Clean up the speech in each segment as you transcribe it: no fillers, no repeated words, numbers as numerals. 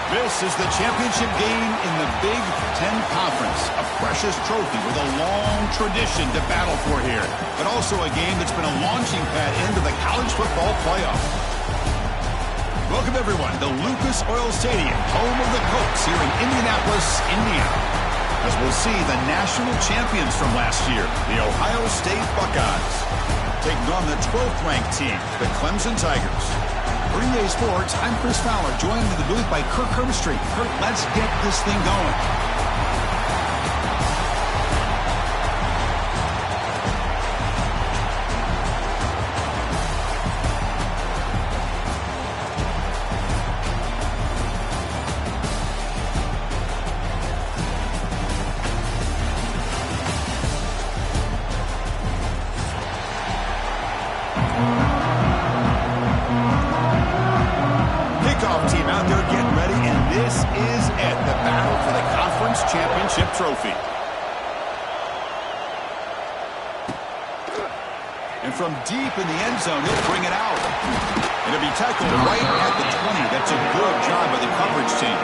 This is the championship game in the Big Ten Conference. A precious trophy with a long tradition to battle for here. But also a game that's been a launching pad into the college football playoff. Welcome, everyone, to Lucas Oil Stadium, home of the Colts here in Indianapolis, Indiana. As we'll see the national champions from last year, the Ohio State Buckeyes, taking on the 12th-ranked team, the Clemson Tigers. For EA Sports, I'm Chris Fowler, joined in the booth by Kirk Herbstreit. Kirk, let's get this thing going. Trophy. And from deep in the end zone, he'll bring it out. It'll be tackled right at the 20. That's a good job by the coverage team.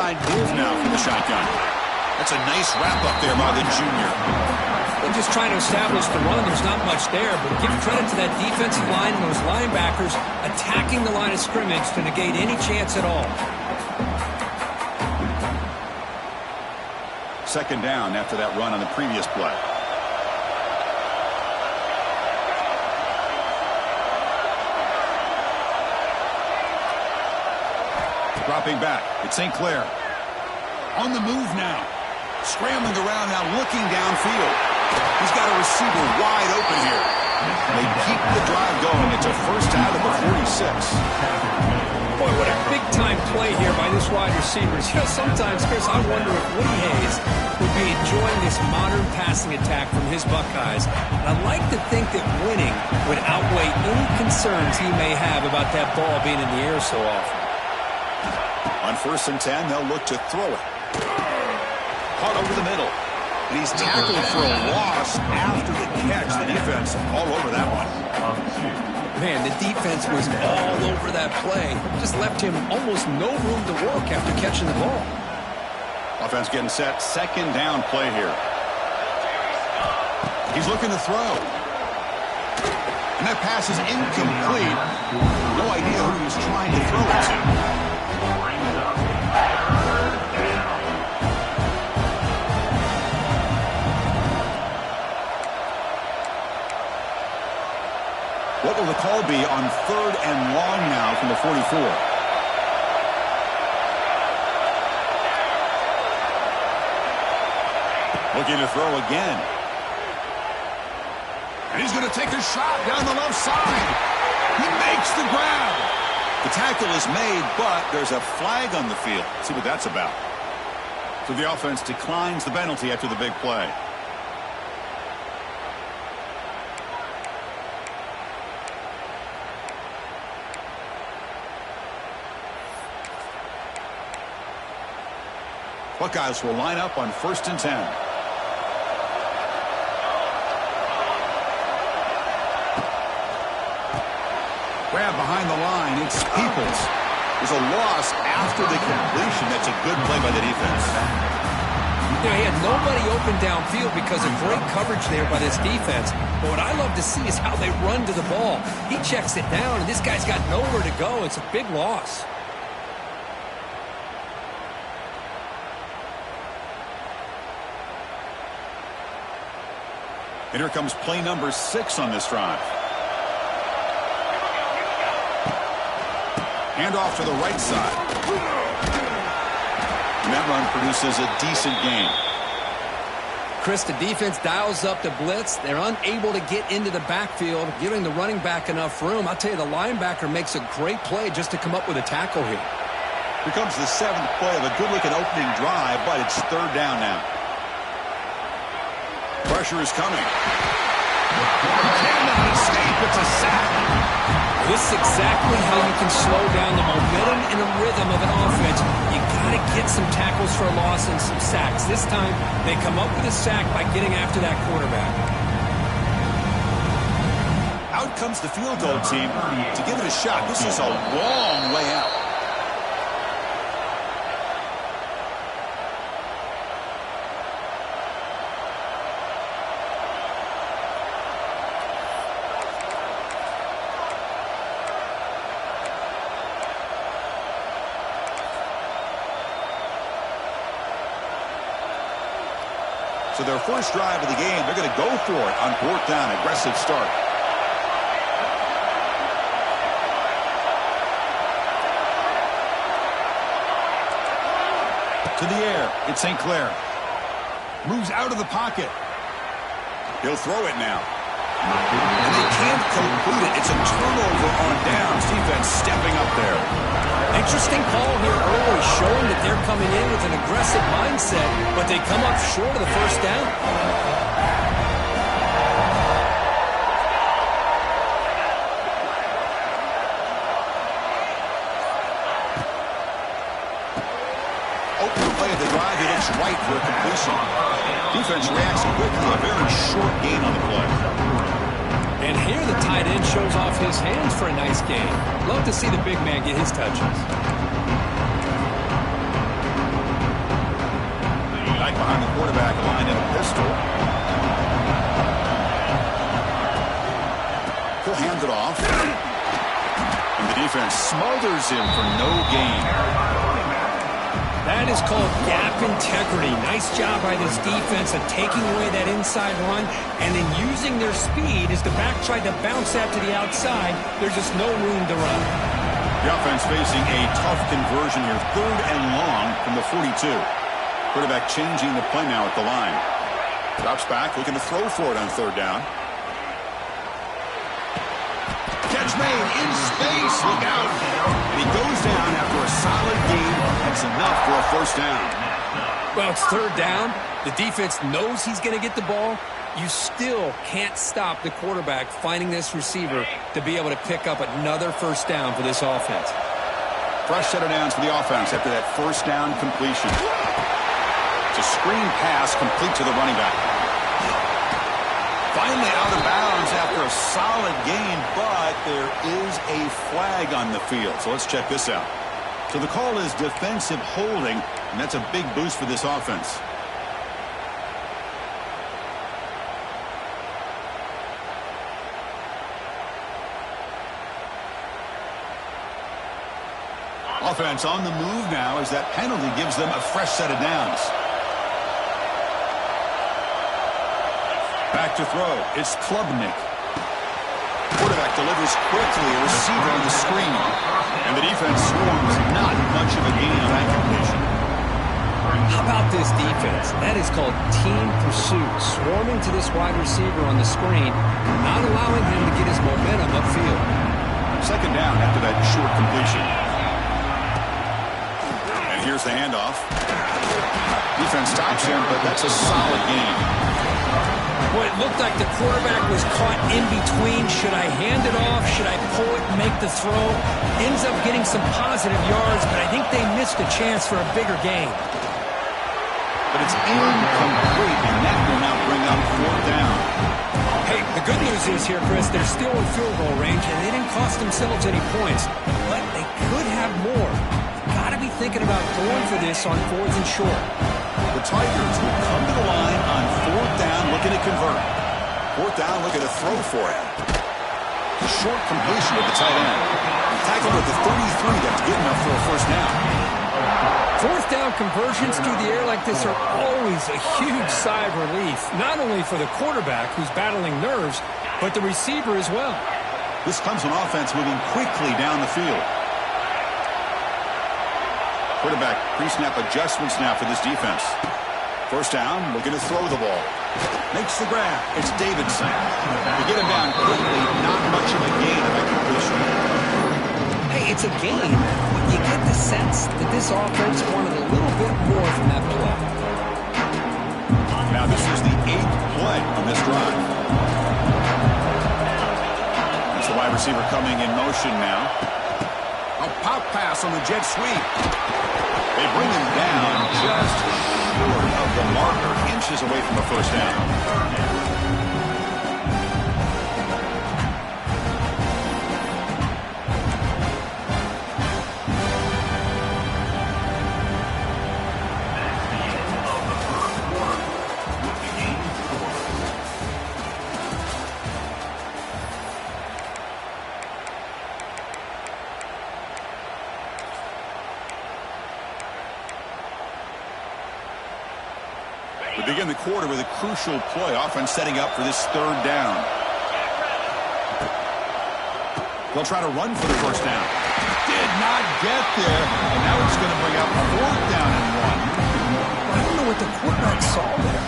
Move now from the shotgun. That's a nice wrap-up there by the junior. They're just trying to establish the run. There's not much there, but give credit to that defensive line and those linebackers attacking the line of scrimmage to negate any chance at all. Second down after that run on the previous play. Dropping back, it's St. Clair. On the move now. Scrambling around now, looking downfield. He's got a receiver wide open here. They keep the drive going. It's a first out of the 46. Boy, what a big-time play here by this wide receiver. You know, sometimes, Chris, I wonder if Woody Hayes would be enjoying this modern passing attack from his Buckeyes. And I'd like to think that winning would outweigh any concerns he may have about that ball being in the air so often. On 1st and 10, they'll look to throw it. Caught over the middle. And he's tackled for a loss after the catch. The defense all over that one. Man, the defense was all over that play. Just left him almost no room to work after catching the ball. Offense getting set. Second down play here. He's looking to throw. And that pass is incomplete. No idea who he was trying to throw it to. What will the call be on 3rd and long now from the 44? Looking to throw again. And he's going to take a shot down the left side. He makes the grab. The tackle is made, but there's a flag on the field. Let's see what that's about. So the offense declines the penalty after the big play. Buckeyes will line up on 1st and 10. Grab behind the line. It's Peoples. There's a loss after the completion. That's a good play by the defense. You know, he had nobody open downfield because of great coverage there by this defense. But what I love to see is how they run to the ball. He checks it down, and this guy's got nowhere to go. It's a big loss. And here comes play number 6 on this drive. Hand off to the right side. And that run produces a decent gain. Chris, the defense dials up the blitz. They're unable to get into the backfield, giving the running back enough room. I'll tell you, the linebacker makes a great play just to come up with a tackle here. Here comes the 7th play of a good-looking opening drive, but it's 3rd down now. Pressure is coming. Cannot escape. It's a sack. This is exactly how you can slow down the momentum and the rhythm of an offense. You got to get some tackles for a loss and some sacks. This time, they come up with a sack by getting after that quarterback. Out comes the field goal team to give it a shot. This is a long way out. So their first drive of the game, they're going to go for it on 4th down. Aggressive start. To the air. It's St. Clair. Moves out of the pocket. He'll throw it now. And they can't complete it. It's a turnover on downs. Defense stepping up there. Interesting call here early, showing that they're coming in with an aggressive mindset, but they come up short of the first down. Open play of the drive. He looks right for a completion. Defense reacts quickly. A very short gain on the play. And here the tight end shows off his hands for a nice gain. Love to see the big man get his touches. Back behind the quarterback line in a pistol. He'll hand it off. And the defense smothers him for no gain. That is called gap integrity. Nice job by this defense of taking away that inside run and then using their speed as the back tried to bounce that to the outside. There's just no room to run. The offense facing a tough conversion here. 3rd and long from the 42. Quarterback changing the play now at the line. Drops back, looking to throw for it on 3rd down. Catch made in space. Look out. And he goes down after a solid gain. That's enough for a first down. Well, it's 3rd down. The defense knows he's going to get the ball. You still can't stop the quarterback finding this receiver to be able to pick up another first down for this offense. Fresh set of downs for the offense after that first down completion. It's a screen pass complete to the running back. Finally out of bounds after a solid gain, but there is a flag on the field. So let's check this out. So the call is defensive holding, and that's a big boost for this offense. Offense on the move now as that penalty gives them a fresh set of downs. Back to throw. It's Klubnik. Quarterback delivers quickly. A receiver on the screen. And the defense swarms. Not much of a gain on that completion. How about this defense? That is called team pursuit. Swarming to this wide receiver on the screen, not allowing him to get his momentum upfield. 2nd down after that short completion. And here's the handoff. Defense stops him, but that's a solid gain. Boy, it looked like the quarterback was caught in between. Should I hand it off? Should I pull it and make the throw? Ends up getting some positive yards, but I think they missed a chance for a bigger gain. But it's incomplete, and that will now bring up 4th down. Hey, the good news is here, Chris, they're still in field goal range, and they didn't cost themselves any points. But they could have more. Got to be thinking about going for this on 4th and short. The Tigers will come to the line on 4th down, looking to convert. 4th down, looking to throw for it. A short completion with the tight end. Tackled at the 33, that's good enough for a first down. 4th down conversions through the air like this are always a huge sigh of relief, not only for the quarterback who's battling nerves, but the receiver as well. This comes from offense moving quickly down the field. Quarterback pre-snap adjustments now for this defense. First down, looking to throw the ball. Makes the grab. It's Davidson. They get him down quickly. Not much of a gain of that completion. Hey, it's a gain, but you get the sense that this offense wanted a little bit more from that play. Now this is the 8th play play on this drive. That's the wide receiver coming in motion now. A pop pass on the jet sweep. They bring him down just short of the marker, inches away from the first down. We begin the quarter with a crucial play, offense setting up for this third down. They'll try to run for the first down. Did not get there, and now it's going to bring up fourth down and 1. I don't know what the quarterback saw there.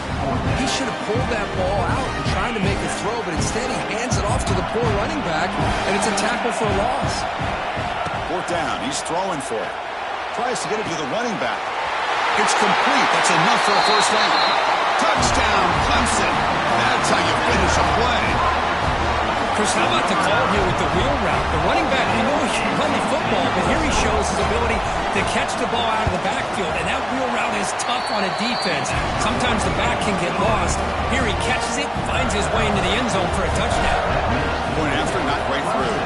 He should have pulled that ball out and tried to make a throw, but instead he hands it off to the poor running back, and it's a tackle for a loss. Fourth down, he's throwing for it. Tries to get it to the running back. It's complete. That's enough for a first down. Touchdown, Clemson. That's how you finish a play. Chris, how about the call here with the wheel route? The running back, we know he can run the football, but here he shows his ability to catch the ball out of the backfield, and that wheel route is tough on a defense. Sometimes the back can get lost. Here he catches it, finds his way into the end zone for a touchdown. Point after, not right through.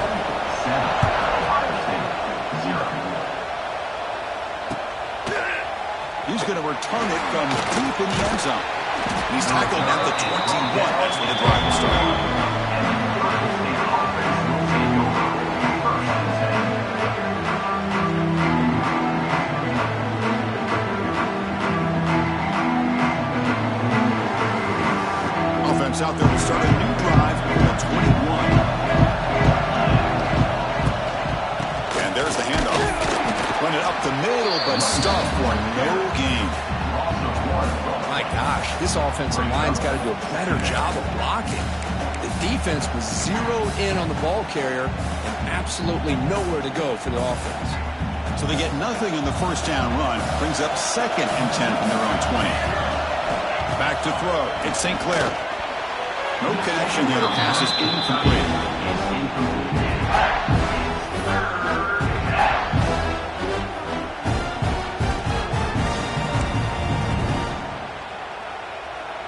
He's going to return it from deep in the end zone. He's tackled at the 21. That's where the drive will start. Offense out there to start a new drive at 21. And there's the handoff. Run it up the middle, but stuff for no gain. My gosh, this offensive line's got to do a better job of blocking. The defense was zeroed in on the ball carrier and absolutely nowhere to go for the offense. So they get nothing on the first down run. Brings up 2nd and 10 from their own 20. Back to throw. It's St. Clair. No connection here. The pass is incomplete.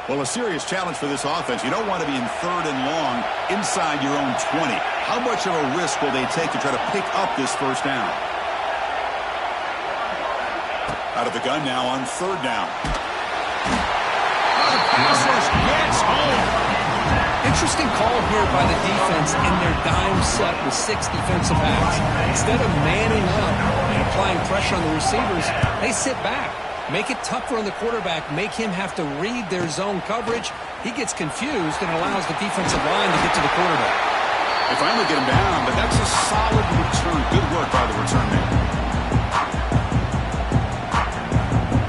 Well, a serious challenge for this offense. You don't want to be in 3rd and long inside your own 20. How much of a risk will they take to try to pick up this first down? Out of the gun now on 3rd down. The passer gets home. Interesting call here by the defense in their dime set with 6 defensive backs. Instead of manning up and applying pressure on the receivers, they sit back. Make it tougher on the quarterback. Make him have to read their zone coverage. He gets confused and allows the defensive line to get to the quarterback. They finally get him down, but that's a solid return. Good work by the return man.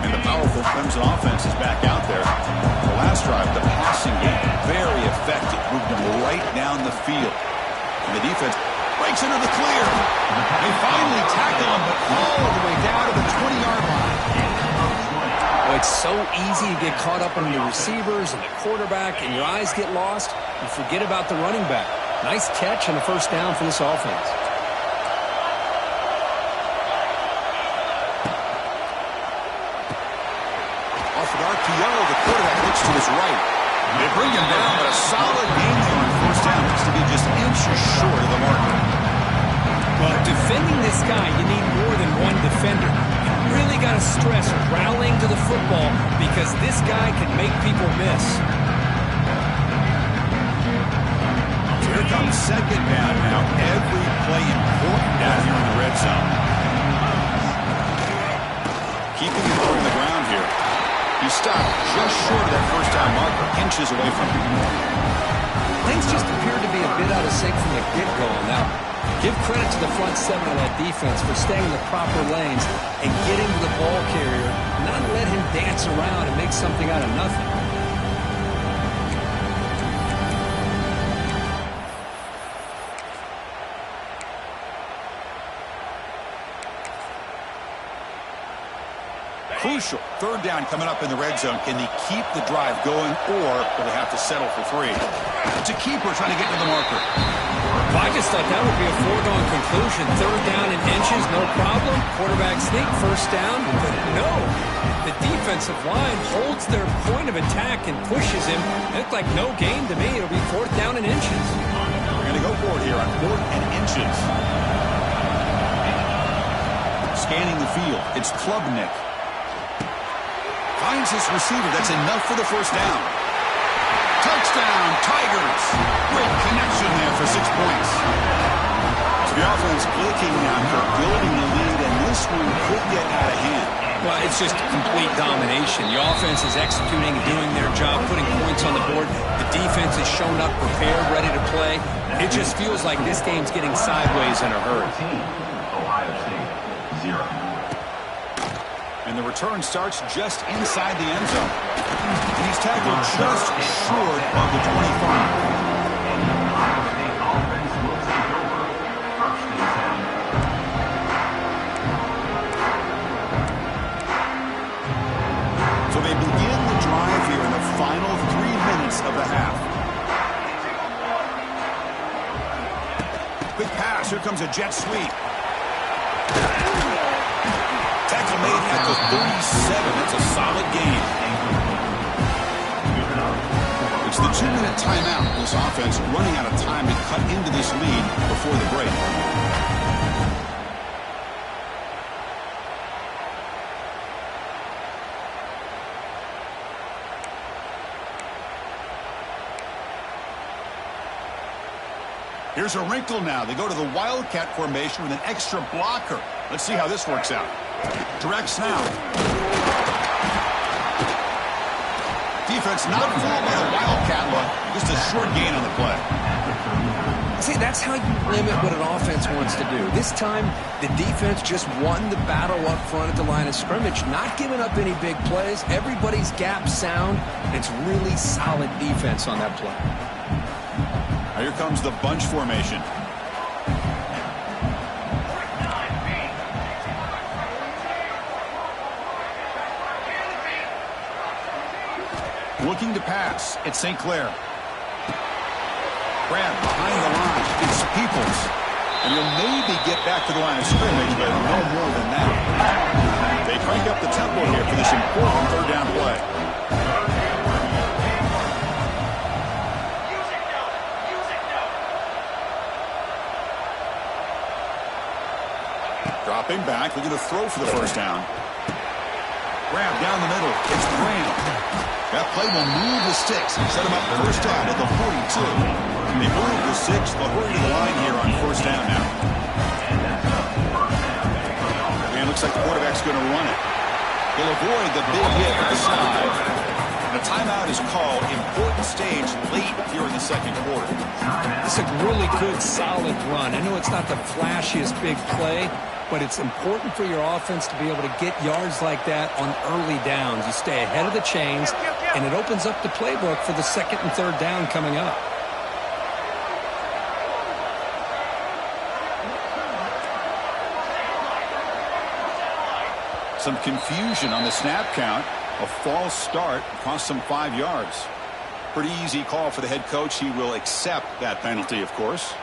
And the powerful Clemson offense is back out there. The last drive, the passing game, very effective. Moved them right down the field. And the defense breaks into the clear. They finally tackle him, but all the way down to the 20-yard line. Oh, it's so easy to get caught up in the receivers and the quarterback, and your eyes get lost. You forget about the running back. Nice catch and a first down for this offense. Off an RPO, the quarterback looks to his right. They bring him down, but a solid game there on first down. Looks to be just inches short of the marker. Well, defending this guy, you need more than one defender. You really got to stress rallying to the football because this guy can make people miss. Here comes 2nd down now. Every play important down here in the red zone. Keeping it on the ground here. He stopped just short of that first down marker, inches away from him. Things just appeared to be a bit out of sync from the get-go. Now, give credit to the front 7 of that defense for staying in the proper lanes and getting to the ball carrier, not let him dance around and make something out of nothing. Crucial. Third down coming up in the red zone. Can they keep the drive going, or will they have to settle for 3? It's a keeper trying to get to the marker. Well, I just thought that would be a foregone conclusion. Third down in inches, no problem. Quarterback sneak, first down. But no, the defensive line holds their point of attack and pushes him. It looked like no gain to me. It'll be fourth down in inches. We're going to go for it here on 4th and inches. Scanning the field. It's Klubnik. Finds his receiver. That's enough for the first down. Touchdown, Tigers. Great connection there for 6 points. So the offense clicking now for building the lead, and this one could get out of hand. Well, it's just complete domination. The offense is executing, doing their job, putting points on the board. The defense has shown up, prepared, ready to play. It just feels like this game's getting sideways in a hurry. Ohio State, 0. And the return starts just inside the end zone. And he's tackled just short of the 25. So they begin the drive here in the final 3 minutes of the half. Quick pass. Here comes a jet sweep. Tackle made at the 37. That's a solid gain. It's the 2-minute timeout. This offense running out of time to cut into this lead before the break. Here's a wrinkle now. They go to the Wildcat formation with an extra blocker. Let's see how this works out. Direct snap. Defense not fooled by the Wildcat look. Just a short gain on the play. See, that's how you limit what an offense wants to do. This time, the defense just won the battle up front at the line of scrimmage, not giving up any big plays. Everybody's gap sound. It's really solid defense on that play. Now here comes the bunch formation. Looking to pass. It's St. Clair. Grab behind the line. It's Peoples. And he'll maybe get back to the line of scrimmage, but no more than that. They crank up the tempo here for this important third down play. Dropping back, looking to throw for the first down. Grab down the middle. It's Graham. That play will move the sticks. Set him up first down at the 42. They move the 6. They'll hurry to the line here on first down now. And looks like the quarterback's going to run it. He'll avoid the big hit at the side. The timeout is called. Important stage late here in the second quarter. This is a really good, solid run. I know it's not the flashiest big play, but it's important for your offense to be able to get yards like that on early downs. You stay ahead of the chains, and it opens up the playbook for the second and third down coming up. Some confusion on the snap count. A false start cost them 5 yards. Pretty easy call for the head coach. He will accept that penalty, of course.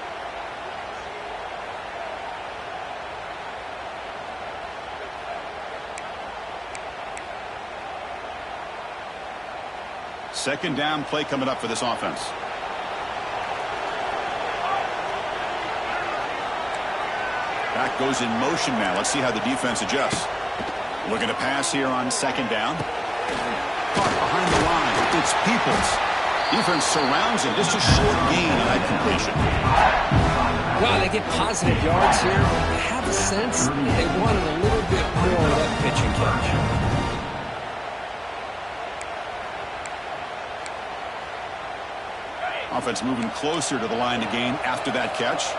Second down play coming up for this offense. Back goes in motion now. Let's see how the defense adjusts. Looking to pass here on second down. Caught behind the line. It's Peoples. Defense surrounds him. Just a short gain on that completion. Wow, they get positive yards here. I have a sense they wanted a little bit more of that pitch and catch. Offense moving closer to the line to gain after that catch.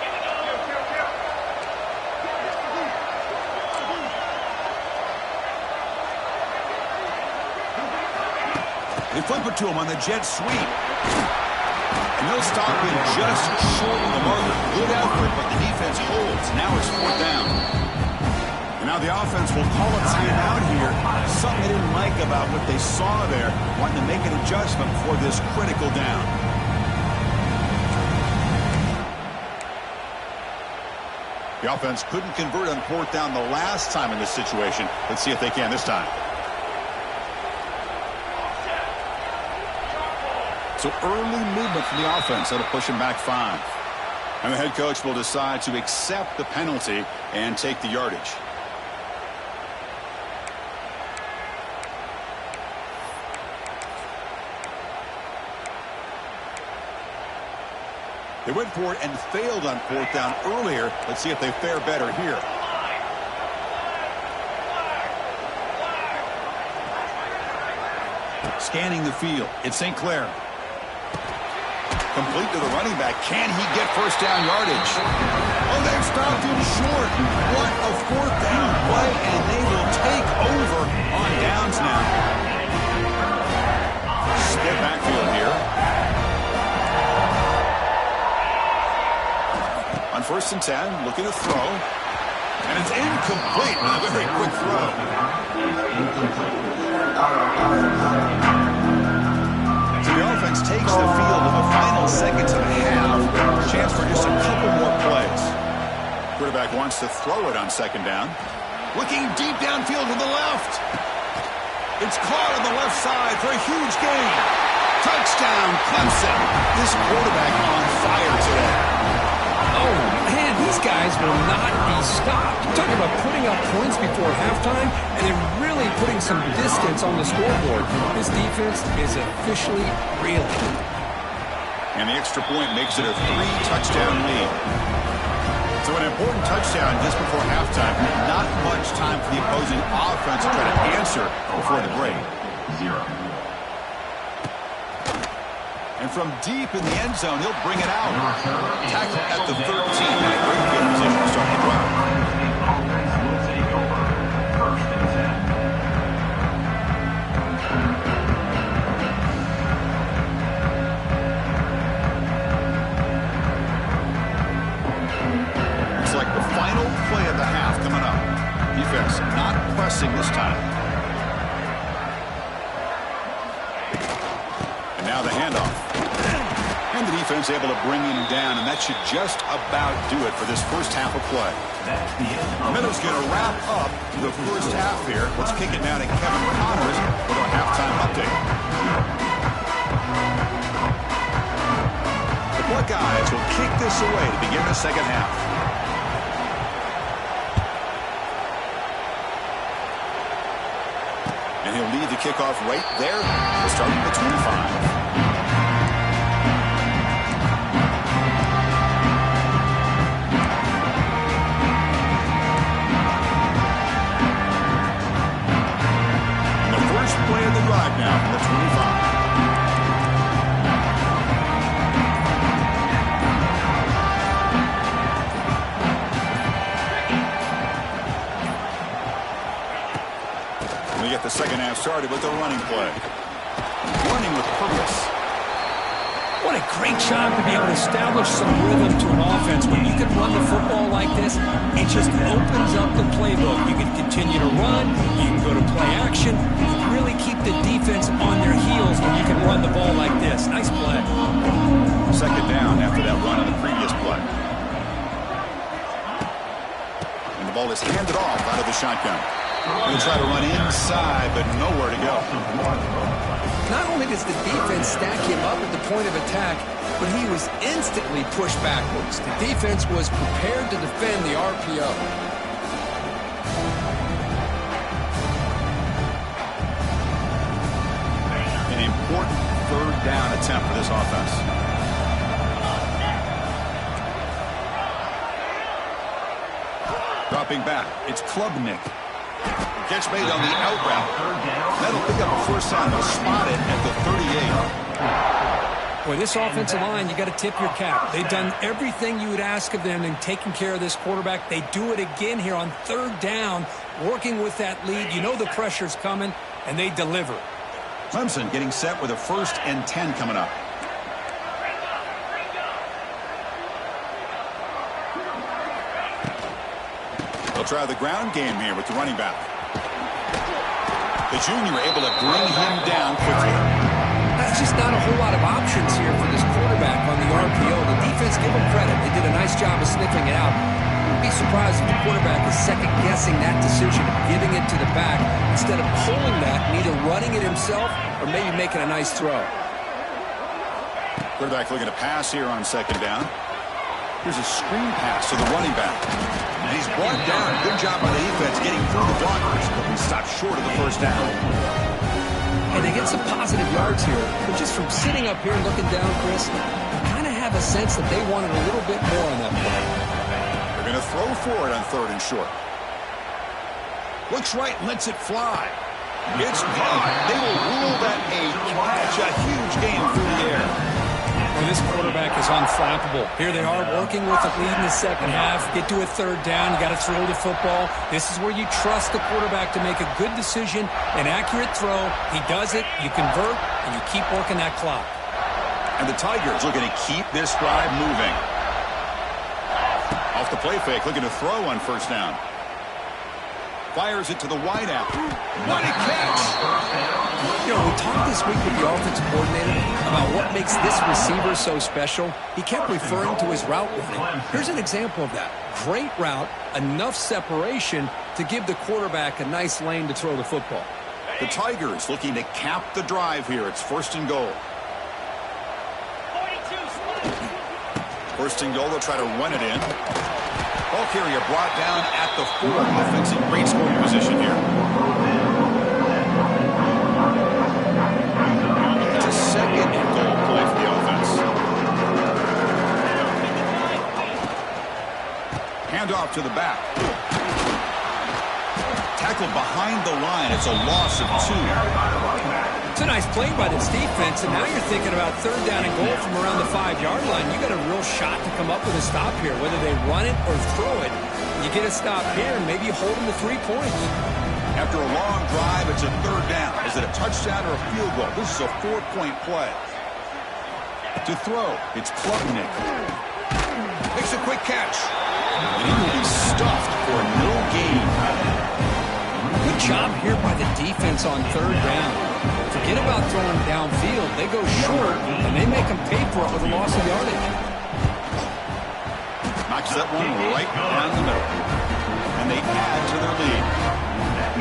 They flip it to him on the jet sweep. And they'll stop him just short of the marker. Good effort, but the defense holds. Now it's fourth down. Now the offense will call a timeout here. Something they didn't like about what they saw there. Wanting to make an adjustment for this critical down. The offense couldn't convert on 4th down the last time in this situation. Let's see if they can this time. So early movement from the offense. That'll push him back 5. And the head coach will decide to accept the penalty and take the yardage. They went for it and failed on 4th down earlier. Let's see if they fare better here. Scanning the field. It's St. Clair. Complete to the running back. Can he get first down yardage? Oh, they've stopped him short. What a 4th down play, and they will take over on downs now. Split backfield here. On 1st and 10, looking to throw. And it's incomplete. A very quick throw. So the offense takes the field in the final seconds of the half. Chance for just a couple more plays. Quarterback wants to throw it on 2nd down. Looking deep downfield to the left. It's caught on the left side for a huge gain. Touchdown, Clemson. This quarterback on fire today. Oh, man, these guys will not be stopped. Talking about putting up points before halftime and then really putting some distance on the scoreboard. This defense is officially reeling. And the extra point makes it a 3-touchdown lead. So an important touchdown just before halftime. Not much time for the opposing offense to try to answer before the break. 0. And from deep in the end zone, he'll bring it out. Tackle at the 13. Great field position to start the drive. Offense will take over 1st and 10. Looks like the final play of the half coming up. Defense not pressing this time. And now the handoff. And the defense able to bring him down, and that should just about do it for this first half of play. Middle's going to wrap up the first half here. Let's kick it down to Kevin Connors with our halftime update. The Buckeyes will kick this away to begin the second half. And he'll lead the kickoff right there. We'll start at the 25. Play of the drive now from the 25. We get the second half started with the running play. Running with purpose. What a great job to be able to establish some rhythm to an offense. When you can run the football like this, it just opens up the playbook. You can continue to run. You can go to play action. You can really keep the defense on their heels when you can run the ball like this. Nice play. Second down after that run on the previous play. And the ball is handed off out of the shotgun. He'll try to run inside, but nowhere to go. Not only does the defense stack him up at the point of attack, but he was instantly pushed backwards. The defense was prepared to defend the RPO. An important third down attempt for this offense. Dropping back, it's Klubnik. Catch made on the out route. That'll pick up a first down. They'll spot it at the 38. Boy, this offensive line, you got to tip your cap. They've done everything you would ask of them in taking care of this quarterback. They do it again here on third down, working with that lead. You know the pressure's coming, and they deliver. Clemson getting set with a 1st and 10 coming up. They'll try the ground game here with the running back. The junior able to bring him down quickly. That's just not a whole lot of options here for this quarterback on the RPO. The defense, give them credit. They did a nice job of sniffing it out. I'd be surprised if the quarterback is second-guessing that decision of giving it to the back instead of pulling that and either running it himself or maybe making a nice throw. Quarterback looking to pass here on second down. Here's a screen pass to the running back. And he's brought down. Good job by the defense getting through the blockers, but we stopped short of the first down. And they get some positive yards here, but just from sitting up here and looking down, Chris, you kind of have a sense that they wanted a little bit more on that play. They're going to throw for it on third and short. Looks right and lets it fly. It's caught. They will rule that a catch. A huge game through the air. Well, this quarterback is unflappable. Here they are working with a lead in the second half. Get to a third down. You got to throw the football. This is where you trust the quarterback to make a good decision, an accurate throw. He does it, you convert, and you keep working that clock. And the Tigers looking to keep this drive moving. Off the play fake, looking to throw on first down. Fires it to the wideout. What a catch! You know, we talked this week with the offensive coordinator about what makes this receiver so special. He kept referring to his route running. Here's an example of that. Great route, enough separation to give the quarterback a nice lane to throw the football. The Tigers looking to cap the drive here. It's first and goal. First and goal, they'll try to run it in. Ball carrier brought down at the 4. Offense in great scoring position here. It's a second and goal play for the offense. Handoff to the back. Tackled behind the line. It's a loss of 2. It's a nice play by this defense, and now you're thinking about third down and goal from around the 5-yard line. You got a real shot to come up with a stop here, whether they run it or throw it. You get a stop here, and maybe you hold them to 3 points. After a long drive, it's a third down. Is it a touchdown or a field goal? This is a 4-point play. To throw, it's Klubnik. Makes a quick catch. And he will be stuffed for no gain. Good job here by the defense on third down. Forget about throwing downfield. They go short, and they make them pay for it with a loss of yardage. Knocks that one right down the middle. And they add to their lead.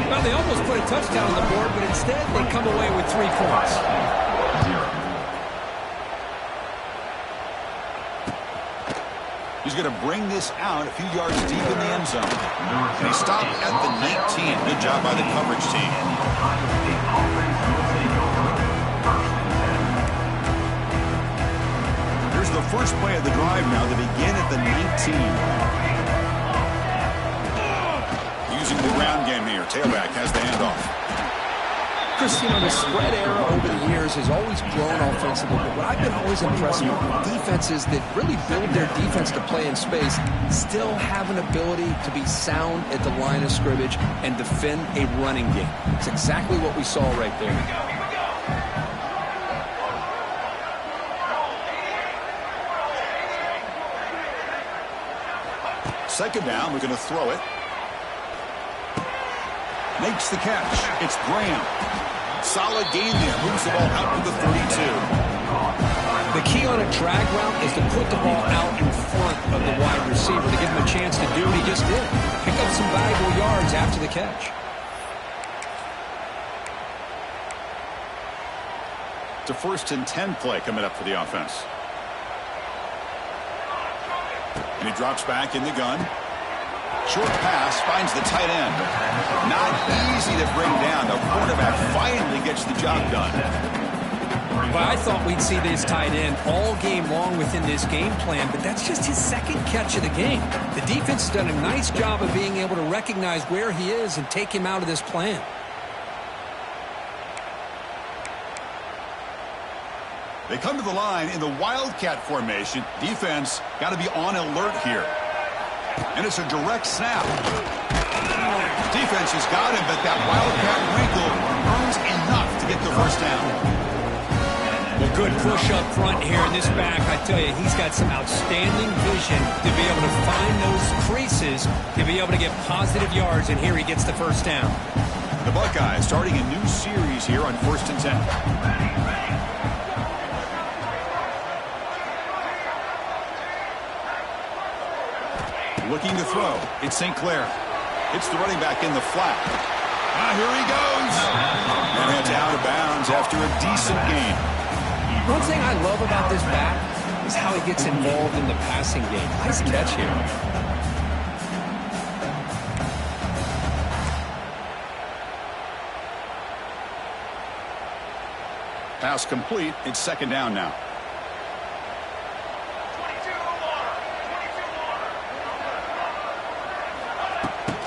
Well, they almost put a touchdown on the board, but instead they come away with 3 points. He's going to bring this out a few yards deep in the end zone. And he stopped at the 19. Good job by the coverage team. Here's the first play of the drive now to begin at the 19. Using the ground game here. Tailback has the handoff. Chris, you know, the spread era over the years has always grown offensively, but what I've been always impressed with defenses that really build their defense to play in space still have an ability to be sound at the line of scrimmage and defend a running game. It's exactly what we saw right there. Second down, we're going to throw it. Makes the catch. It's Graham. Solid gain there. Moves the ball out to the 32. The key on a drag route is to put the ball out in front of the wide receiver to give him a chance to do what he just did. Pick up some valuable yards after the catch. It's a 1st and 10 play coming up for the offense. And he drops back in the gun. Short pass finds the tight end. Not easy to bring down. The quarterback finally gets the job done. Well, I thought we'd see this tight end all game long within this game plan, but that's just his second catch of the game. The defense has done a nice job of being able to recognize where he is and take him out of this plan. They come to the line in the Wildcat formation. Defense got to be on alert here. And it's a direct snap. Defense has got him, but that Wildcat wrinkle earns enough to get the first down. The Good push up front here in this back. I tell you, he's got some outstanding vision to be able to find those creases, to be able to get positive yards, and here he gets the first down. The Buckeyes starting a new series here on 1st and 10. Looking to throw. It's St. Clair. It's the running back in the flat. Here he goes. And it's out of bounds after a decent game. One thing I love about this back is how he gets involved in the passing game. Nice catch here. Pass complete. It's 2nd down now.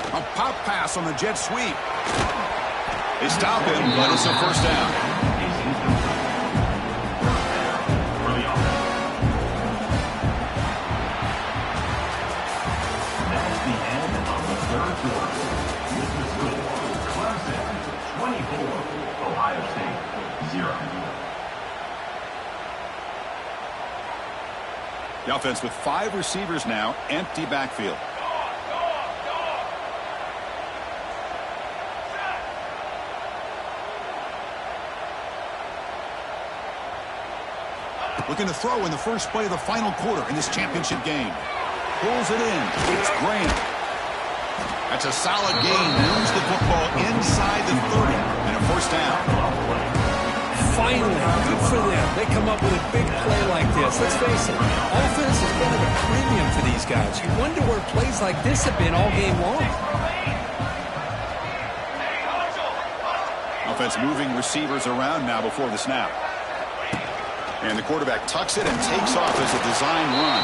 A pop pass on the jet sweep. They stop him, but it's a 1st down. That's the end of the 3rd quarter. With the score, Clemson 24, Ohio State 0. The offense with 5 receivers now, empty backfield. Looking to throw in the first play of the final quarter in this championship game. Pulls it in. It's Graham. That's a solid gain. Moves the football inside the 30 and a 1st down. Finally, good for them. They come up with a big play like this. Let's face it, offense has been at a premium for these guys. You wonder where plays like this have been all game long. Offense moving receivers around now before the snap. And the quarterback tucks it and takes off as a design run.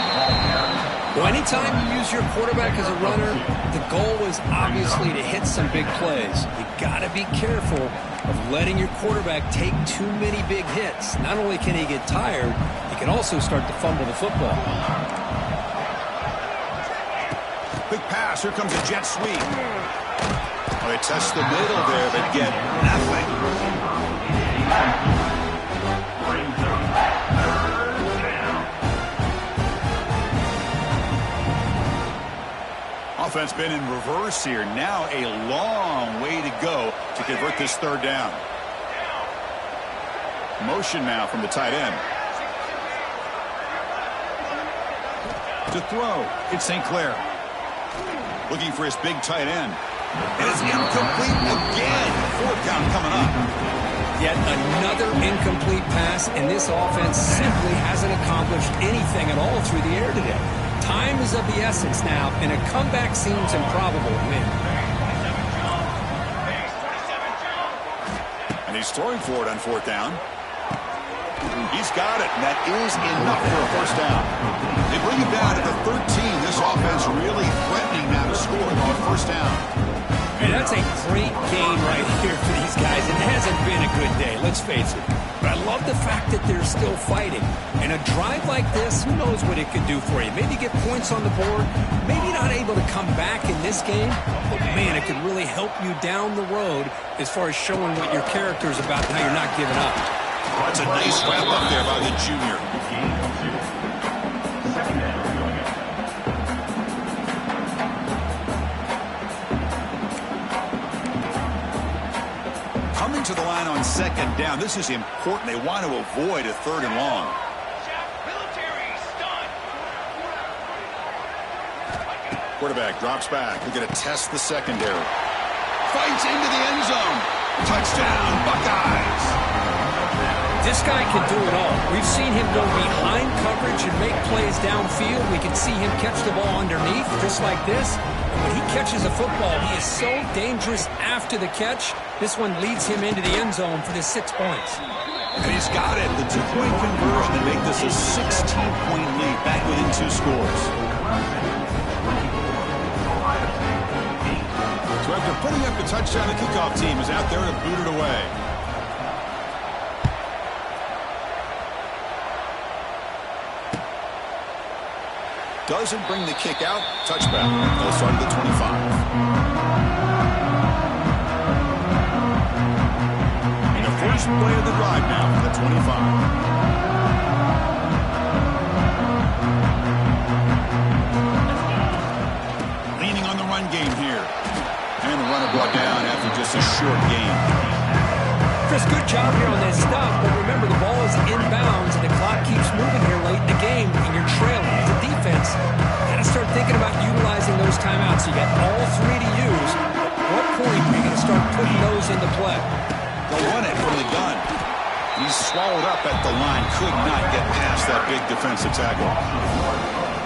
Well, anytime you use your quarterback as a runner, the goal is obviously to hit some big plays. You got to be careful of letting your quarterback take too many big hits. Not only can he get tired, he can also start to fumble the football. Big pass. Here comes a jet sweep. Well, they test the middle there, but get nothing. Offense been in reverse here. Now a long way to go to convert this 3rd down. Motion now from the tight end. To throw. It's St. Clair. Looking for his big tight end. And it's incomplete again. 4th down coming up. Yet another incomplete pass, and this offense simply hasn't accomplished anything at all through the air today. Time is of the essence now, and a comeback seems improbable to me. And he's throwing for it on 4th down. He's got it, and that is enough for a 1st down. They bring him down to the 13. This offense really threatening now to score on 1st down. Hey, that's a great game right here for these guys. It hasn't been a good day, let's face it. But I love the fact that they're still fighting. And a drive like this, who knows what it could do for you. Maybe get points on the board. Maybe not able to come back in this game. But, man, it could really help you down the road as far as showing what your character is about and how you're not giving up. That's a nice wrap up there by the junior. Coming to the line on 2nd down. This is important. They want to avoid a 3rd and long. Quarterback drops back. We're going to test the secondary. Fights into the end zone. Touchdown, Buckeyes. This guy can do it all. We've seen him go behind coverage and make plays downfield. We can see him catch the ball underneath, just like this. And when he catches a football, he is so dangerous after the catch. This one leads him into the end zone for the 6 points. And he's got it. The 2-point conversion to make this a 16-point lead, back within 2 scores. So after putting up the touchdown, the kickoff team is out there to boot it away. Doesn't bring the kick out. Touchback. They'll start at the 25. And the first play of the drive now for the 25. it's a short game. Chris, good job here on that stop, but remember the ball is inbounds and the clock keeps moving here late in the game and you're trailing. As a defense, you got to start thinking about utilizing those timeouts. You got all three to use. At what point are you going to start putting those into play? They'll run it from the gun. He's swallowed up at the line. Could not get past that big defensive tackle.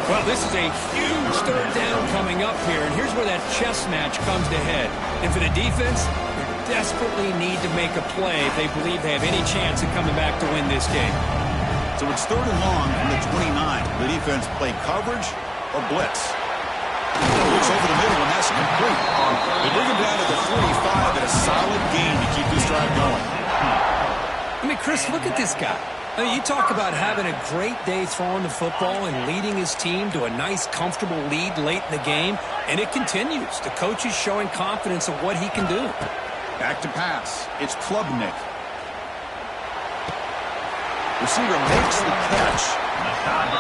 Well, this is a huge third down coming up here, and here's where that chess match comes to head. And for the defense, they desperately need to make a play if they believe they have any chance of coming back to win this game. So it's third and long from the 29. The defense play coverage or blitz. Looks over the middle, and that's complete. They bring him down to the 45 at a solid gain to keep this drive going. I mean, Chris, look at this guy. I mean, you talk about having a great day throwing the football and leading his team to a nice, comfortable lead late in the game, and it continues. The coach is showing confidence of what he can do. Back to pass. It's Klubnik. Receiver makes the catch.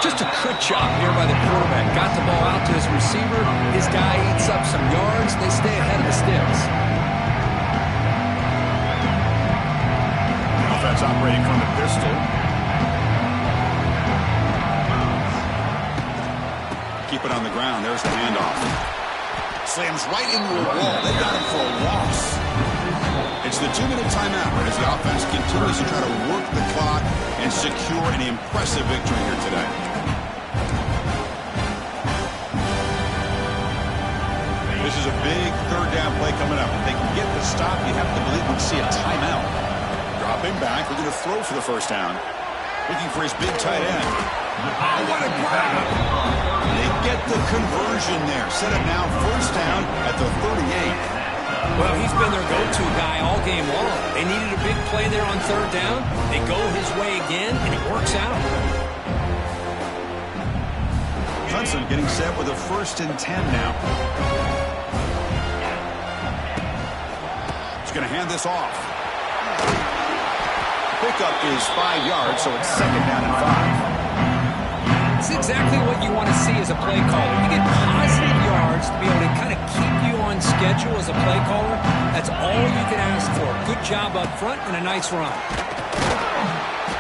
Just a good job here by the quarterback. Got the ball out to his receiver. His guy eats up some yards. They stay ahead of the sticks. Offense operating from the pistol. Keep it on the ground. There's the handoff. Slams right into a wall. They got him for a loss. It's the 2-minute timeout as the offense continues to try to work the clock and secure an impressive victory here today. This is a big third down play coming up. If they can get the stop, you have to believe we'd see a timeout. Dropping back, we're going to throw for the first down. Looking for his big tight end. Oh, what a grab! They get the conversion there. Set it now first down at the 38. Well, he's been their go-to guy all game long. They needed a big play there on third down. They go his way again, and it works out. Hudson getting set with a 1st and 10 now. He's going to hand this off. Pickup is 5 yards, so it's 2nd down and 5. It's exactly what you want to see as a play caller. You get positive yards to be able to kind of keep you on schedule as a play caller. That's all you can ask for. Good job up front and a nice run.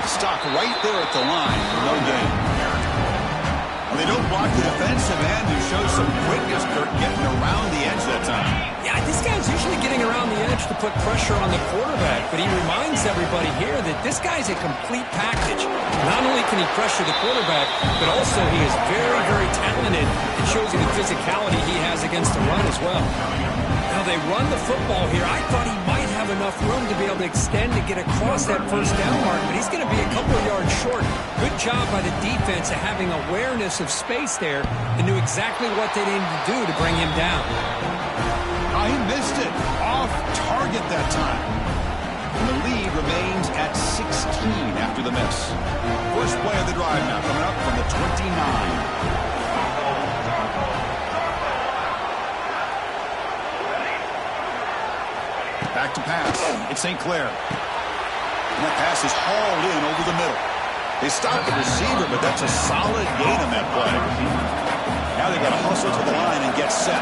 Stop right there at the line. No gain. They don't block the defensive end who shows some quickness, Kirk, getting around the edge that time. Yeah, this guy's usually getting around the edge to put pressure on the quarterback, but he reminds everybody here that this guy's a complete package. Not only can he pressure the quarterback, but also he is very, very talented. It shows you the physicality he has against the run as well. Now they run the football here. I thought he might have enough room to be able to extend to get across that first down mark, but he's going to be a couple of yards short. Good job by the defense of having awareness of space there and knew exactly what they needed to do to bring him down. Oh, he missed it. Off target that time. And the lead remains at 16 after the miss. First play of the drive now coming up from the 29. Back to pass. It's St. Clair. And that pass is hauled in over the middle. They stop the receiver, but that's a solid gain on that play. Now they've got to hustle to the line and get set.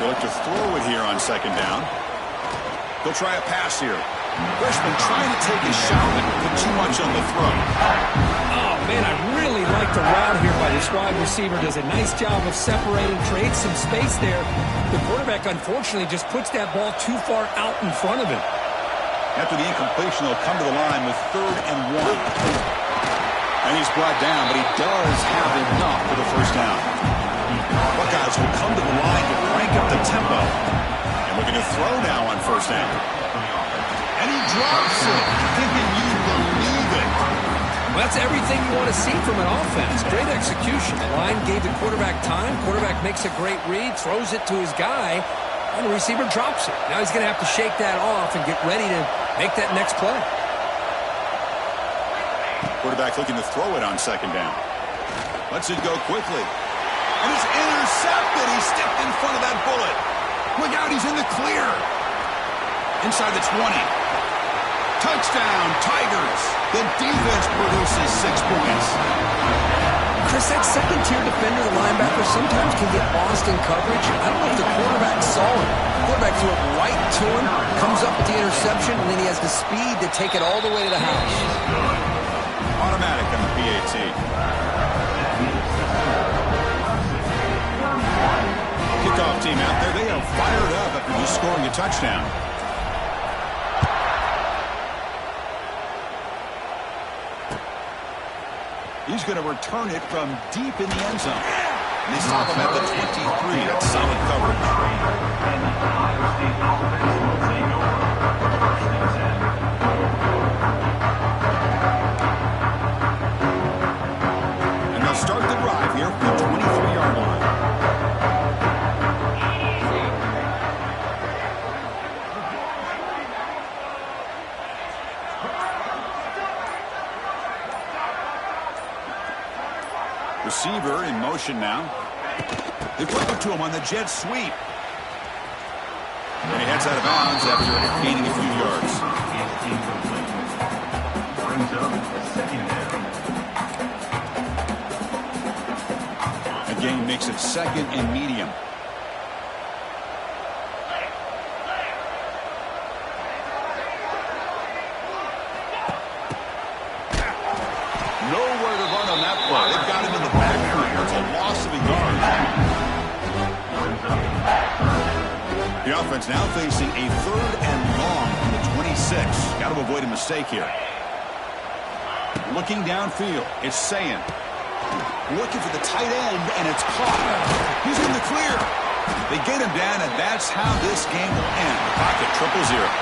They'll look to throw it here on 2nd down. They'll try a pass here. Freshman trying to take his shot, but put too much on the throw. Oh, man, I really like the route here by this wide receiver. Does a nice job of separating, creates some space there. The quarterback, unfortunately, just puts that ball too far out in front of him. After the incompletion, they'll come to the line with 3rd and 1. And he's brought down, but he does have enough for the first down. Buckeyes will come to the line to crank up the tempo. And looking to throw now on 1st down. And he drops it. Can you believe it? Well, that's everything you want to see from an offense. Great execution. The line gave the quarterback time. Quarterback makes a great read, throws it to his guy, and the receiver drops it. Now he's going to have to shake that off and get ready to make that next play. Quarterback looking to throw it on 2nd down. Lets it go quickly. And it's intercepted. He stepped in front of that bullet. Look out, he's in the clear. Inside the 20. Touchdown, Tigers. The defense produces 6 points. Chris, that second-tier defender, the linebacker, sometimes can get lost in coverage. I don't know if the quarterback saw it. The quarterback threw it right to him, comes up with the interception, and then he has the speed to take it all the way to the house. Automatic on the PAT. Kickoff team out there. They are fired up after just scoring a touchdown. He's going to return it from deep in the end zone. And they stop him at the 23. That's solid coverage. And they'll start the drive here from the 23-yard line. Receiver in motion now. They flip it to him on the jet sweep. And he heads out of bounds after gaining a few yards. Brings up second down. The game makes it second and medium. Nowhere to run on that play. They've got him in the backfield. It's a loss of a yard. The offense now facing a 3rd and long from the 26. Got to avoid a mistake here. Looking downfield. It's Ncaa. Looking for the tight end, and it's caught. He's in the clear. They get him down, and that's how this game will end. Pocket 0-0.